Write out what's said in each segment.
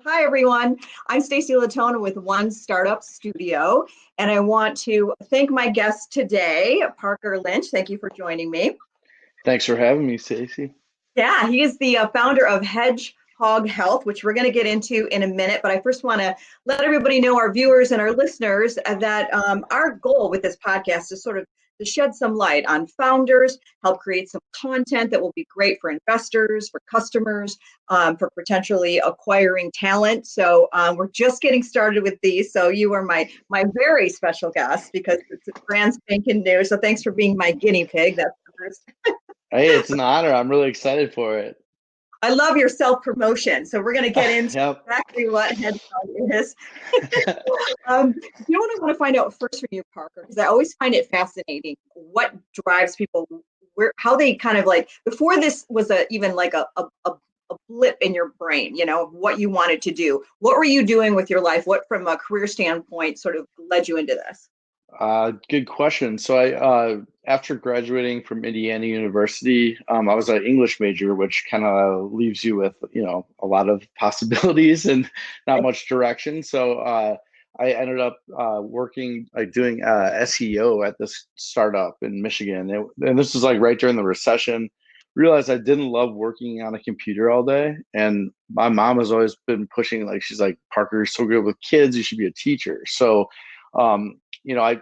Hi, everyone. I'm Stacy Latona with One Startup Studio, and I want to thank my guest today, Parker Lynch. Thank you for joining me. Thanks for having me, Stacy. Yeah, he is the founder of HedgeHog Health, which we're going to get into in a minute. But I first want to let everybody know, our viewers and our listeners, that our goal with this podcast is sort of to shed some light on founders, help create some content that will be great for investors, for customers, for potentially acquiring talent. So we're just getting started with these. So you are my very special guest because it's brand spanking new. So thanks for being my guinea pig. That's the first. Hey, it's an honor. I'm really excited for it. I love your self promotion. So we're going to get into Yep. exactly what HedgeHog is. You know what I want to find out first from you, Parker? Because I always find it fascinating what drives people, how they kind of like before this was even like a blip in your brain, of what you wanted to do. What were you doing with your life? What, from a career standpoint, sort of led you into this? Good question. So after graduating from Indiana University, I was an English major, which kind of leaves you with, a lot of possibilities and not much direction. So I ended up working, like doing SEO at this startup in Michigan. And this was like right during the recession. Realized I didn't love working on a computer all day. And my mom has always been pushing, like, she's like, Parker, you're so good with kids, you should be a teacher. So um, you know, I,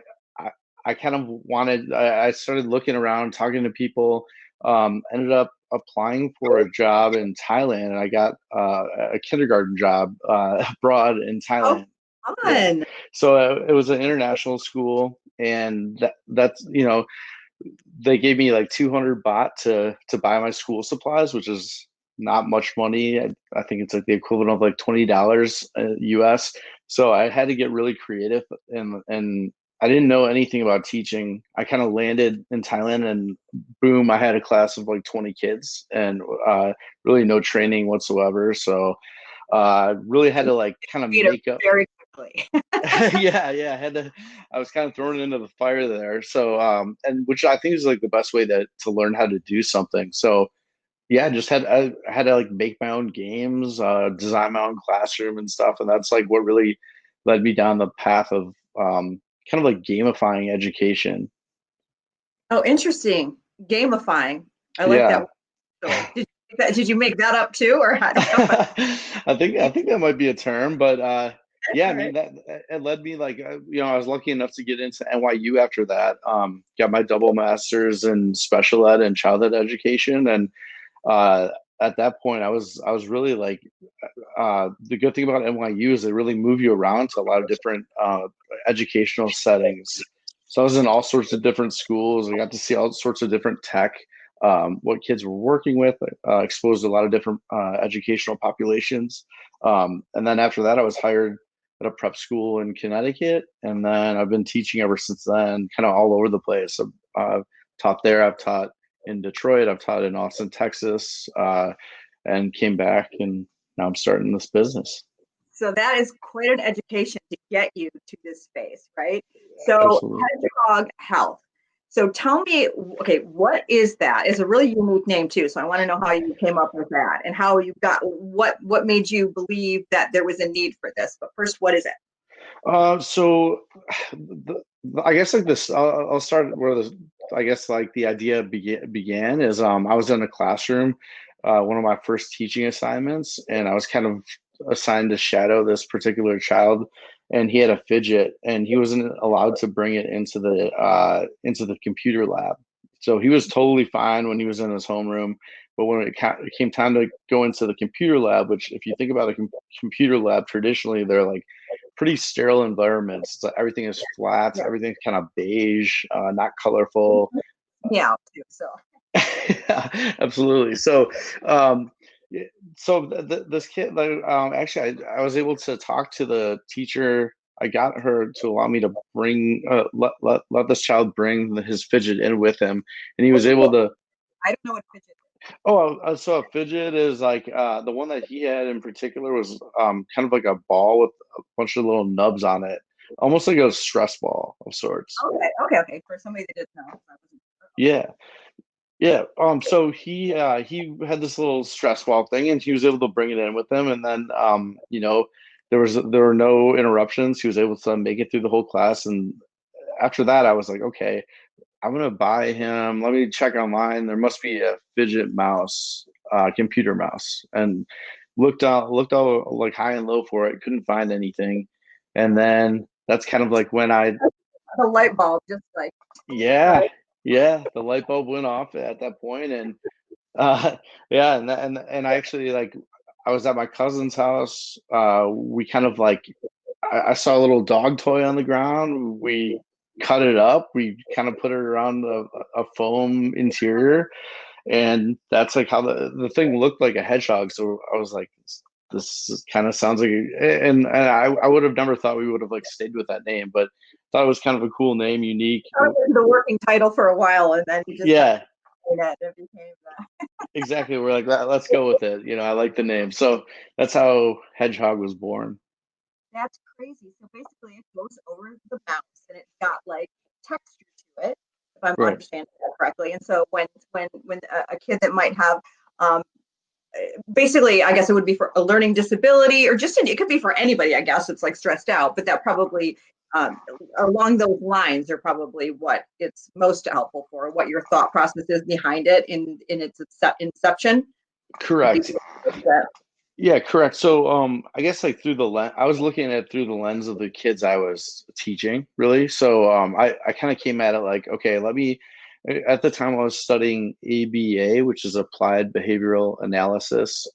I kind of wanted, I started looking around, talking to people, ended up applying for a job in Thailand, and I got a kindergarten job abroad in Oh, Thailand. Yeah. fun. So it was an international school, and that's, they gave me like 200 baht to buy my school supplies, which is not much money. I think it's like the equivalent of like $20 US. So I had to get really creative, and I didn't know anything about teaching. I kind of landed in Thailand, and boom, I had a class of like 20 kids, and really no training whatsoever. So really had to like kind of Read it make up. very quickly. Yeah, I was kind of thrown into the fire there. So, and which I think is like the best way to learn how to do something. So, yeah, I had to like make my own games, design my own classroom and stuff. And that's like what really led me down the path of kind of like gamifying education. Oh, interesting. Gamifying. I like that Yeah. word. So, did you make that up too, or I don't know? I think that might be a term, but yeah, I All mean right. that it led me like I was lucky enough to get into NYU after that. Got my double masters in special ed and childhood education, and uh, at that point, I was really like the good thing about NYU is they really move you around to a lot of different educational settings. So I was in all sorts of different schools. I got to see all sorts of different tech, what kids were working with, exposed to a lot of different educational populations. And then after that, I was hired at a prep school in Connecticut, and then I've been teaching ever since then, kind of all over the place. I've taught there. I've taught in Detroit. I've taught in Austin, Texas, and came back, and now I'm starting this business. So that is quite an education to get you to this space, right? So Absolutely. hedgehog health. So tell me, okay, what is that? It's a really unique name too. So I want to know how you came up with that and how you got what made you believe that there was a need for this. But first, what is it? So I guess like this, I'll start where I guess like the idea began is I was in a classroom, one of my first teaching assignments, and I was kind of assigned to shadow this particular child, and he had a fidget, and he wasn't allowed to bring it into the computer lab. So he was totally fine when he was in his homeroom, but when it came time to go into the computer lab, which if you think about a computer lab, traditionally they're like pretty sterile environments. So everything is flat, Yeah, everything's kind of beige, not colorful. yeah. Too, so Yeah, absolutely. So, um, this kid, like, actually, I was able to talk to the teacher. I got her to allow me to bring, let this child bring his fidget in with him, and he what was do you able mean? to. I don't know what fidget is. Oh, so a fidget is like the one that he had in particular was kind of like a ball with a bunch of little nubs on it, almost like a stress ball of sorts. Okay. For somebody that didn't know. Yeah. Yeah. So he had this little stress walk thing, and he was able to bring it in with him. And then there were no interruptions. He was able to make it through the whole class. And after that, I was like, okay, I'm gonna buy him. Let me check online. There must be a fidget mouse, computer mouse, and looked out like high and low for it. Couldn't find anything. And then that's kind of like when I The light bulb just like, yeah, right? yeah, the light bulb went off at that point, and uh, yeah, and I actually like I was at my cousin's house. We kind of like I saw a little dog toy on the ground. We cut it up. We kind of put it around a foam interior, and that's like how the thing looked like a hedgehog. So I was like, this kind of sounds like, and I would have never thought we would have like stayed with that name, but thought it was kind of a cool name, unique. That was the working title for a while, and then you just had Yeah, it became that. exactly. We're like, let's go with it. I like the name. So that's how Hedgehog was born. That's crazy. So basically, it goes over the mouse, and it's got like texture to it, if I'm Right. understanding that correctly. And so when a kid that might have um, basically, I guess it would be for a learning disability, or just it could be for anybody. I guess it's like stressed out, but that probably um, along those lines are probably what it's most helpful for. What your thought process is behind it in its inception. Would be Correct. that. Yeah, correct. So, I guess like through the lens, I was looking at it through the lens of the kids I was teaching, really. So, I kind of came at it like, okay, at the time I was studying ABA, which is Applied Behavioral Analysis,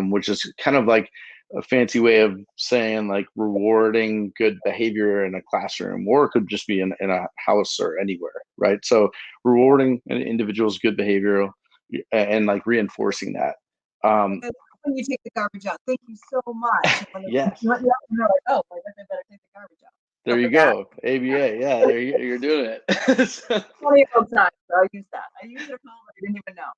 which is kind of like a fancy way of saying like rewarding good behavior in a classroom, or it could just be in a house or anywhere, right? So, rewarding an individual's good behavior and like reinforcing that. Um, When you take the garbage out, thank you so much. When yes. you know, like, oh, I guess I better take the garbage out. There Stuff you like that. go. ABA. Yeah, you're doing it. Plenty of times, so I use that. I use it at home. I didn't even know.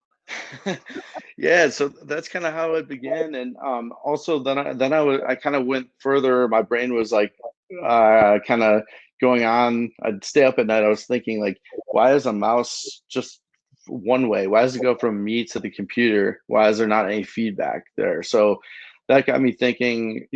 Yeah, so that's kind of how it began. And also I kind of went further. My brain was like kind of going on. I'd stay up at night. I was thinking like, why is a mouse just one way? Why does it go from me to the computer? Why is there not any feedback there? So that got me thinking,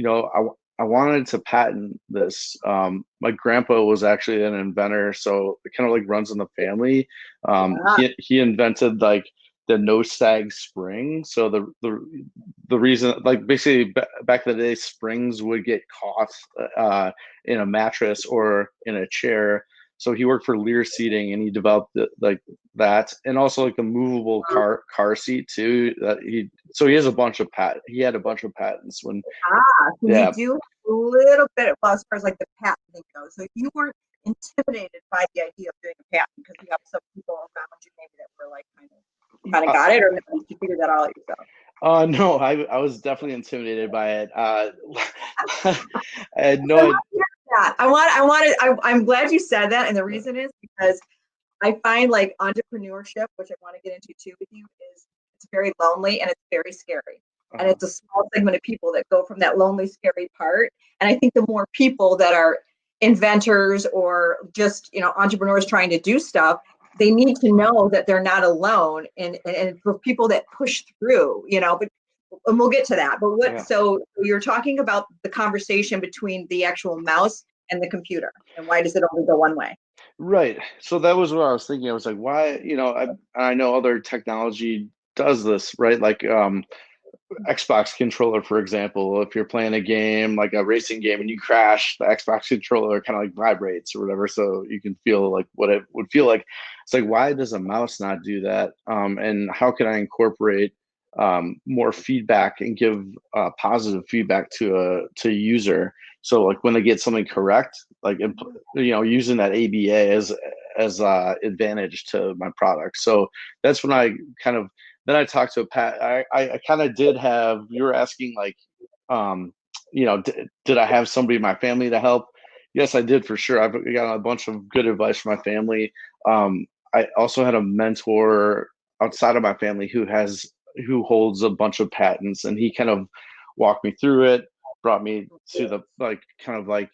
I wanted to patent this. My grandpa was actually an inventor, so it kind of like runs in the family. Yeah. He invented like the no sag spring. So the reason, like basically back in the day, springs would get caught in a mattress or in a chair. So he worked for Lear Seating, and he developed like that, and also like the movable car seat too. He has a bunch of he had a bunch of patents when So you yeah. do a little bit, well, as far as like the patent thing goes. So you weren't intimidated by the idea of doing a patent because you have some people around you maybe that were like kind of got it, or no, you figured that all out yourself. No, I was definitely intimidated by it. I had I no want to hear that. I'm glad you said that, and the reason is because I find like entrepreneurship, which I want to get into too with you, is it's very lonely and it's very scary. And uh, it's a small segment of people that go from that lonely, scary part. And I think the more people that are inventors or just, entrepreneurs trying to do stuff, they need to know that they're not alone. And for people that push through, but and we'll get to that. But yeah. so you're talking about the conversation between the actual mouse and the computer, and why does it only go one way? Right. So that was what I was thinking. I was like, why, I know other technology does this, right? Like Xbox controller, for example, if you're playing a game like a racing game and you crash, the Xbox controller kind of like vibrates or whatever, so you can feel like what it would feel like. It's like, why does a mouse not do that? And how can I incorporate more feedback and give positive feedback to a user? So like when they get something correct, like using that ABA as advantage to my product. So that's when I kind of then I talked to Pat. I kind of did have, you were asking like, um, did I have somebody in my family to help? Yes, I did for sure. I've got a bunch of good advice from my family. I also had a mentor outside of my family who holds a bunch of patents, and he kind of walked me through it, brought me to the like kind of like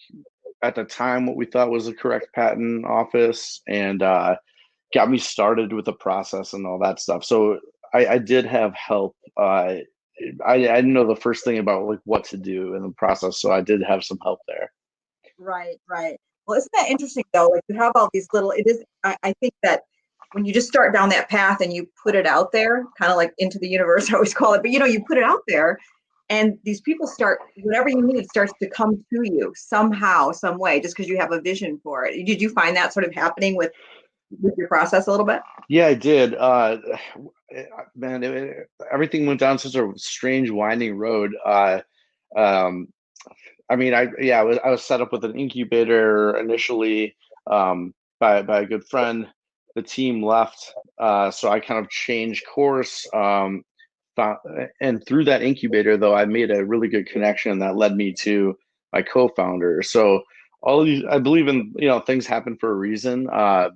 at the time what we thought was the correct patent office, and got me started with the process and all that stuff. So I did have help. I didn't know the first thing about like what to do in the process, so I did have some help there. Right, right. Well, isn't that interesting though? Like you have all these little, it is, I think that when you just start down that path and you put it out there, kind of like into the universe, I always call it, but you put it out there and these people start, whatever you need starts to come to you somehow, some way, just because you have a vision for it. Did you find that sort of happening with your process a little bit? Yeah, I did. Man, everything went down such a strange, winding road. Um, I mean, I was set up with an incubator initially by a good friend. The team left, so I kind of changed course. Found, and through that incubator, though, I made a really good connection that led me to my co-founder. So all of these, I believe in, things happen for a reason. I've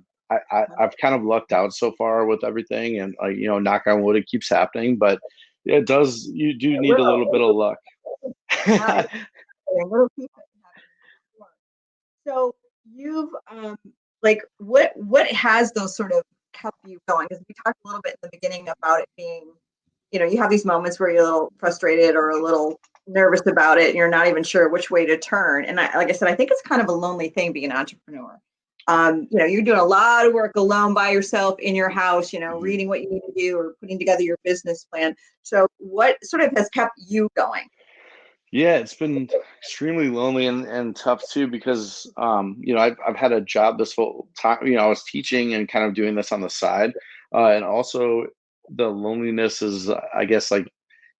kind of lucked out so far with everything, and like, knock on wood, it keeps happening. But it does. You do It need a little bit will. of luck. Yeah, little people. So you've like what has those sort of kept you going? Because we talked a little bit in the beginning about it being, you have these moments where you're a little frustrated or a little nervous about it and you're not even sure which way to turn. And like I said, I think it's kind of a lonely thing being an entrepreneur. You're doing a lot of work alone by yourself in your house, Mhm. reading what you need to do or putting together your business plan. So what sort of has kept you going? Yeah, it's been extremely lonely and tough too because I've had a job this whole time. I was teaching and kind of doing this on the side, and also the loneliness is, I guess, like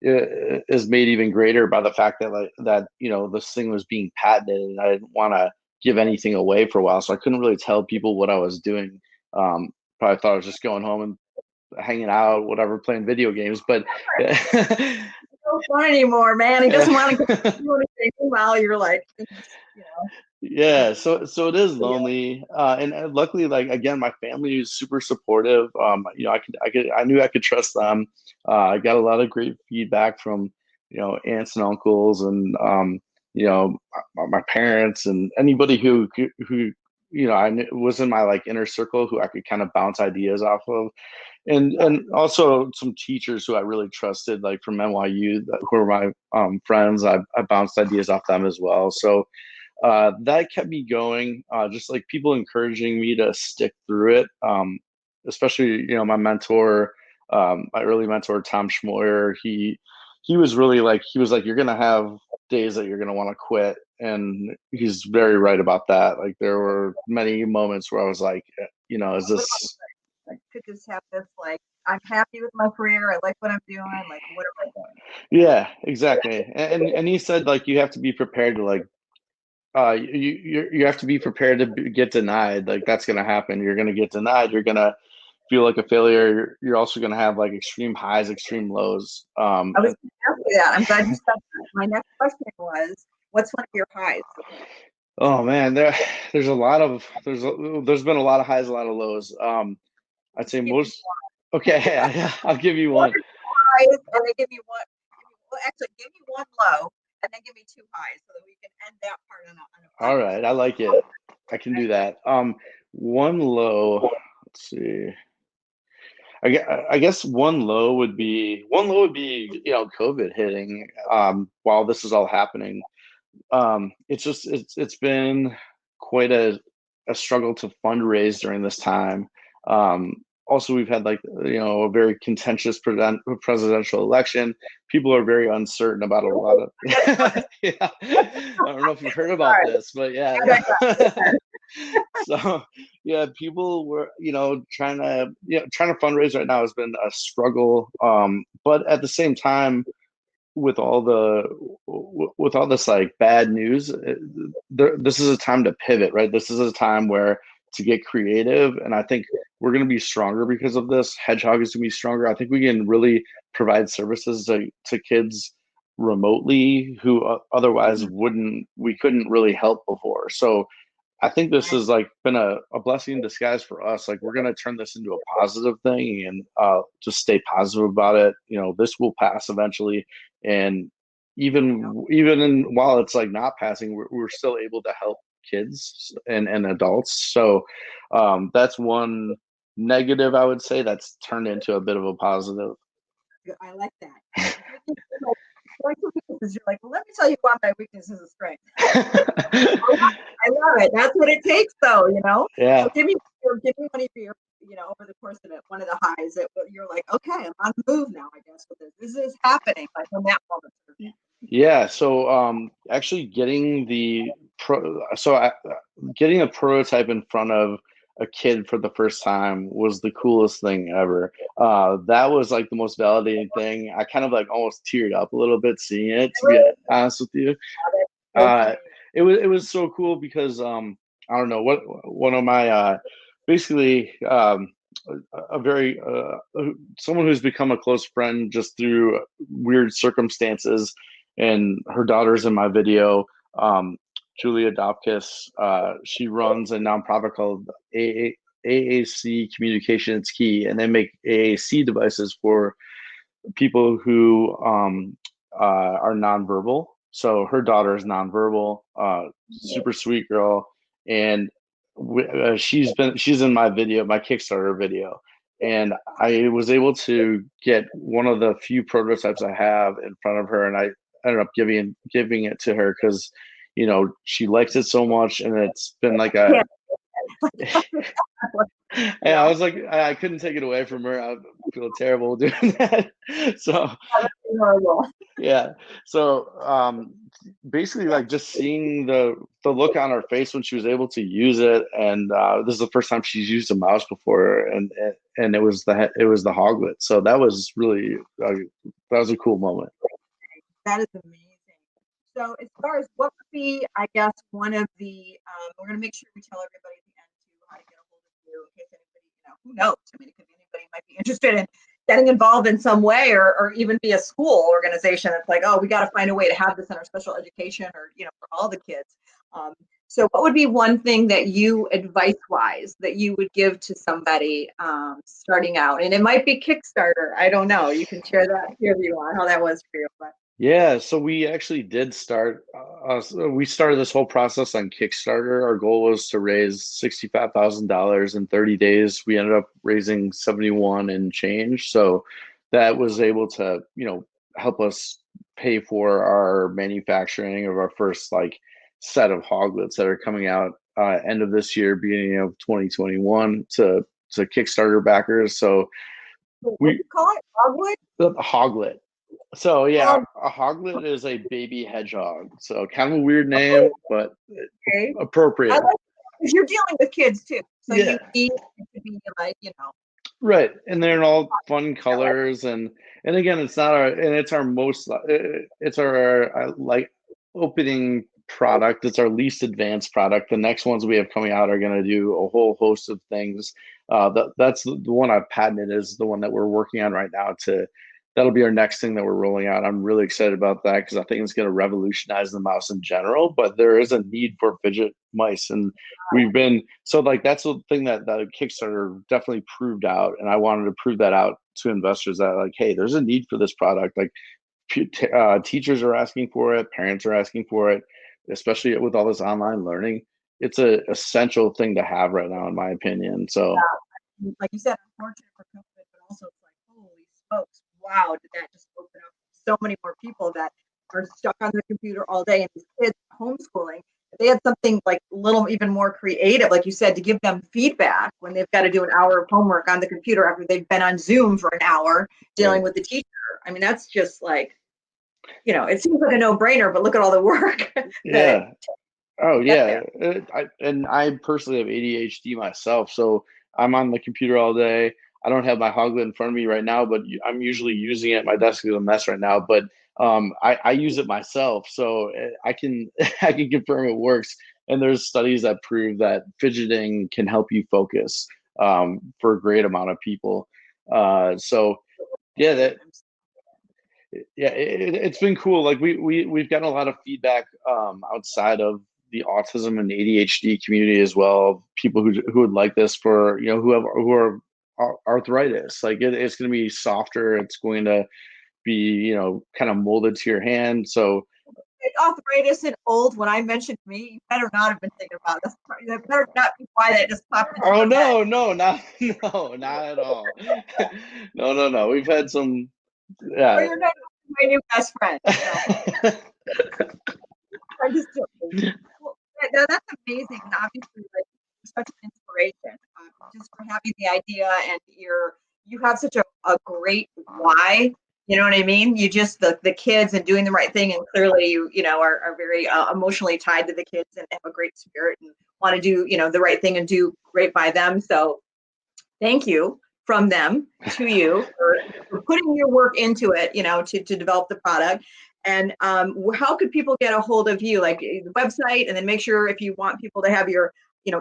is made even greater by the fact that this thing was being patented and I didn't want to give anything away for a while, so I couldn't really tell people what I was doing. Probably thought I was just going home and hanging out, whatever, playing video games, but. So fun anymore, man. He doesn't want to do anything. Meanwhile, you're like, Yeah, so it is yeah. lonely, and luckily, like again, my family is super supportive. I knew I could trust them. I got a lot of great feedback from aunts and uncles, and my parents, and anybody who I knew was in my like inner circle who I could kind of bounce ideas off of, and also some teachers who I really trusted, like from NYU, who are my friends. I bounced ideas off them as well. So that kept me going. Just like people encouraging me to stick through it. Especially my early mentor Tom Schmoyer. He was really like you're gonna have days that you're gonna want to quit, and he's very right about that. Like there were many moments where I was like, is this? I could just have this, like, I'm happy with my career. I like what I'm doing. Like, what am I doing? Yeah, exactly. And he said like you have to be prepared to like you have to be prepared to get denied. Like that's going to happen. You're going to get denied. You're going to feel like a failure. You're also going to have like extreme highs, extreme lows. I was going to ask you that. I'm glad you said that. My next question was, what's one of your highs? Oh man, there's been a lot of highs, a lot of lows. I'd say Just give me most. Okay, I'll give you one one. highs, and then give me one. Well, actually, give me one low, and then give me two highs, so that we can end that part on a All positive. right, I like it. I can do that. One low. Let's see. I guess one low would be COVID hitting while this is all happening. It's been quite a struggle to fundraise during this time. Um, Also, we've had like a very contentious presidential election. People are very uncertain about a lot of. Yeah, I don't know if you've heard about Sorry. this, but yeah. So yeah, people were trying to fundraise right now has been a struggle. But at the same time, with all this like bad news, this is a time to pivot, right? This is a time where to get creative, and I think we're going to be stronger because of this. Hedgehog is going to be stronger. I think we can really provide services to kids remotely who otherwise wouldn't we couldn't really help before. So I think this has like been a blessing in disguise for us. Like we're gonna turn this into a positive thing and just stay positive about it. This will pass eventually, and while it's like not passing, we're still able to help kids and adults. So that's one negative, I would say, that's turned into a bit of a positive. I like that. You're like, well, let me tell you why my weakness is a strength. I love it. That's what it takes, though, you know. Yeah. So give me one of your, you know, over the course of it, one of the highs that you're like, okay, I'm on the move now, I guess, with this. This is happening, like from that moment. Yeah, so actually getting a prototype in front of a kid for the first time was the coolest thing ever. That was like the most validating thing. I kind of like almost teared up a little bit seeing it, to be honest with you. Uh, it was so cool because I don't know what one of my basically a very someone who's become a close friend just through weird circumstances, and her daughter's in my video. Julia Dobkis, she runs a nonprofit called AAC Communications Key, and they make AAC devices for people who are nonverbal. So her daughter is nonverbal, super sweet girl, and she's in my video, my Kickstarter video, and I was able to get one of the few prototypes I have in front of her, and I ended up giving it to her because she likes it so much, and it's been like a and I was like, I couldn't take it away from her. I feel terrible doing that. So yeah. So basically like just seeing the look on her face when she was able to use it, and this is the first time she's used a mouse before, and it was the Hoglet. So that was really that was a cool moment. That is amazing. So as far as what would be, I guess, one of the, we're going to make sure we tell everybody at the end too how to get a hold of you in case anybody, who knows? I mean, it could be anybody might be interested in getting involved in some way, or even be a school organization that's like, oh, we got to find a way to have this in our special education, or, for all the kids. So what would be one thing that you, advice-wise, that you would give to somebody starting out? And it might be Kickstarter. I don't know. You can share that here if you want, how that was for you. But yeah, so we actually did start. We started this whole process on Kickstarter. Our goal was to raise $65,000 in 30 days. We ended up raising 71 and change. So that was able to, help us pay for our manufacturing of our first set of hoglets that are coming out end of this year, beginning of 2021 to Kickstarter backers. So what do you call it? Hoglet? The hoglet. So yeah, a hoglet is a baby hedgehog. So kind of a weird name, but appropriate. I like because you're dealing with kids too, so yeah. you need to be like, Right, and they're in all fun colors, and again, it's not our, and it's our most, it's our opening product. It's our least advanced product. The next ones we have coming out are going to do a whole host of things. That's the one I've patented is the one that we're working on right now. That'll be our next thing that we're rolling out. I'm really excited about that because I think it's going to revolutionize the mouse in general. But there is a need for fidget mice, and that's the thing that Kickstarter definitely proved out, and I wanted to prove that out to investors that hey, there's a need for this product. Teachers are asking for it, parents are asking for it, especially with all this online learning. It's a essential thing to have right now, in my opinion. So, like you said, unfortunate for COVID, but also it's like, holy smokes, wow, did that just open up so many more people that are stuck on the computer all day, and these kids homeschooling. If they had something like a little even more creative, like you said, to give them feedback when they've got to do an hour of homework on the computer after they've been on Zoom for an hour dealing with the teacher. I mean, that's just like, it seems like a no-brainer, but look at all the work. Yeah. Oh yeah. I personally have ADHD myself, so I'm on the computer all day. I don't have my Hoglet in front of me right now, but I'm usually using it. My desk is a mess right now, but I use it myself, so I can I can confirm it works. And there's studies that prove that fidgeting can help you focus for a great amount of people. So yeah, it's been cool. Like we've gotten a lot of feedback outside of the autism and ADHD community as well. People who would like this for who are arthritis. Like it's going to be softer. It's going to be kind of molded to your hand. So arthritis and old, when I mentioned me, you better not have been thinking about this. That better not be why that just popped into Oh your head. no, not at all. No. We've had some, Or yeah. you're not my new best friend. So I'm just joking. Well, that's amazing, and obviously, like, you're such an inspiration, just for having the idea, and you have such a great why. You know what I mean? You just the kids and doing the right thing, and clearly you are very emotionally tied to the kids and have a great spirit and want to do the right thing and do great by them. So thank you from them to you for putting your work into it, to develop the product. And how could people get a hold of you? Like the website, and then make sure if you want people to have your,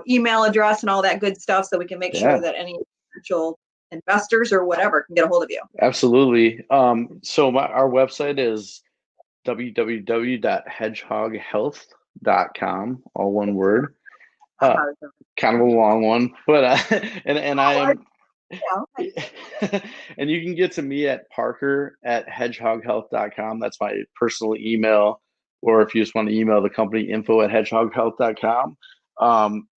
email address and all that good stuff, so we can make sure Yeah, that any potential investors or whatever can get a hold of you. absolutely. So our website is www.hedgehoghealth.com, all one word. Uh, Kind of a long one, but and I am and you can get to me at parker@hedgehoghealth.com. That's my personal email. Or if you just want to email the company, info@hedgehoghealth.com.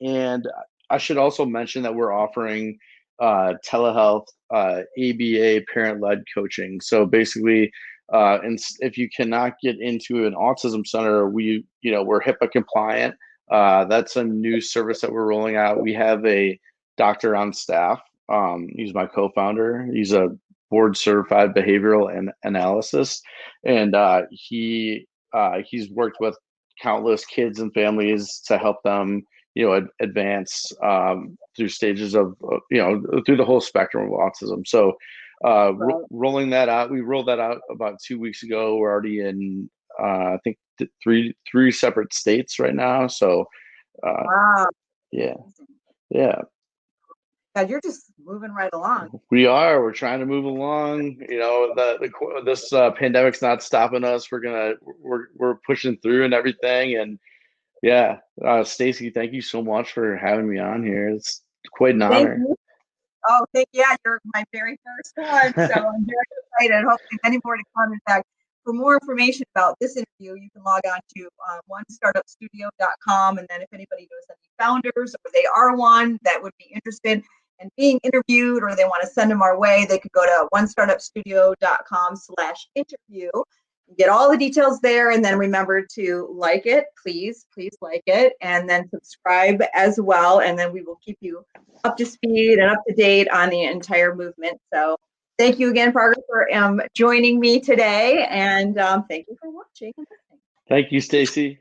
And I should also mention that we're offering telehealth, ABA, parent-led coaching. So basically, and if you cannot get into an autism center, we're HIPAA compliant. That's a new service that we're rolling out. We have a doctor on staff. He's my co-founder. He's a board certified behavioral analysis, and he's worked with countless kids and families to help them, advance through stages of, through the whole spectrum of autism. So, rolling that out, we rolled that out about 2 weeks ago. We're already in, I think, three separate states right now. So, Wow. yeah, yeah. God, you're just moving right along. We are. We're trying to move along. This pandemic's not stopping us. We're pushing through and everything. And yeah, Stacy, thank you so much for having me on here. It's quite an Thank honor. you. Oh, you're my very first one, so I'm very excited. Hopefully, many more to come. In fact, for more information about this interview, you can log on to onestartupstudio.com. And then if anybody knows any founders, or they are one that would be interested in being interviewed, or they want to send them our way, they could go to onestartupstudio.com/interview. Get all the details there, and then remember to like it, please like it, and then subscribe as well, and then we will keep you up to speed and up to date on the entire movement. So thank you again, Parker, for joining me today, and thank you for watching. Thank you, Stacy.